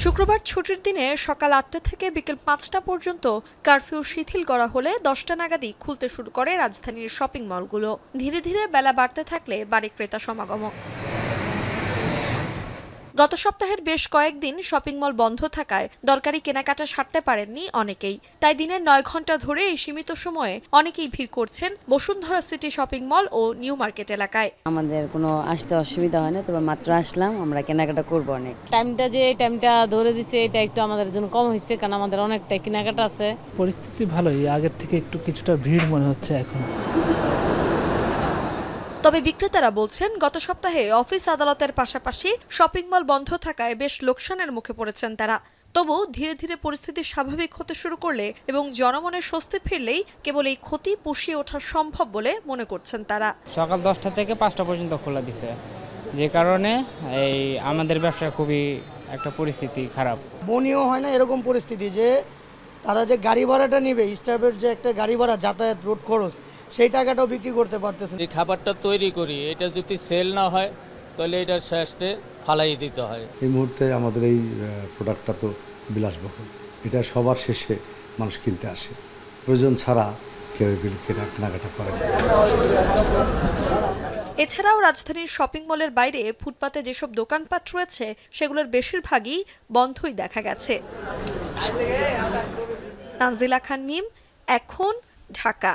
শুক্রবার ছুটির দিনে সকাল ৮টা থেকে বিকেল ৫টা পর্যন্ত কারফিউ শিথিল করা হলে ১০টা নাগাদই খুলতে শুরু করে রাজধানীর শপিং মলগুলো। ধীরে ধীরে বেলা বাড়তে থাকলে বাড়ে ক্রেতা সমাগমও। গত সপ্তাহের বেশ কয়েকদিন শপিং মল বন্ধ থাকায় দরকারি কেনাকাটা সারতে পারেননি অনেকেই। তাই দিনের ৯ ঘন্টা ধরে এই সীমিত সময়ে অনেকেই ভিড় করছেন বসুন্ধরা সিটি শপিং মল ও নিউ মার্কেট এলাকায়। আমাদের কোনো আসতে অসুবিধা হয় না, তবে মাত্র আসলাম, আমরা কেনাকাটা করবো অনেক। টাইমটা ধরে দিছে, এটা একটু আমাদের জন্য কম হয়েছে, কারণ আমাদের অনেকটা কেনাকাটা আছে। পরিস্থিতি ভালোই, আগের থেকে কিছুটা ভিড় মনে হচ্ছে এখন। তবে বিক্রেতারা বলছেন গত সপ্তাহে অফিস আদালতের পাশাপাশি শপিং মল বন্ধ থাকায় বেশ লোকসানের মুখে পড়েছেন তারা। তবু ধীরে ধীরে পরিস্থিতি স্বাভাবিক হতে শুরু করলে এবং জনমনের স্বস্তি ফিরলেই কেবল এই ক্ষতি পুষিয়ে ওঠা সম্ভব বলে মনে করছেন তারা। সকাল 10টা থেকে 5টা পর্যন্ত খোলা দিছে, যে কারণে এই আমাদের ব্যবসা খুবই একটা পরিস্থিতি খারাপ। বনিও হয় না এরকম পরিস্থিতি যে তারা যে গাড়ি ভাড়াটা নিবে, স্টাফের যে একটা গাড়ি ভাড়া, যাতায়াত, রোড খরচ, সেই টাকাটাও বিক্রি করতে পারতেছে। এই খাবারটা তৈরি করি, এটা যদি সেল না হয় তাহলে এটার শেষে ফালাই দিতে হয়। এই মুহূর্তে আমাদের এই প্রোডাক্টটা তো বিলাসবহুল, এটা সবার শেষে মানুষ কিনতে আসে, প্রয়োজন ছাড়া কেউ কেনাকাটা করে না। এছাড়াও রাজধানীর শপিং মলের বাইরে ফুটপাতে যেসব দোকানপাট রয়েছে সেগুলোর বেশিরভাগই বন্ধই দেখা গেছে। তানজিলা খান মিম, এখন, ঢাকা।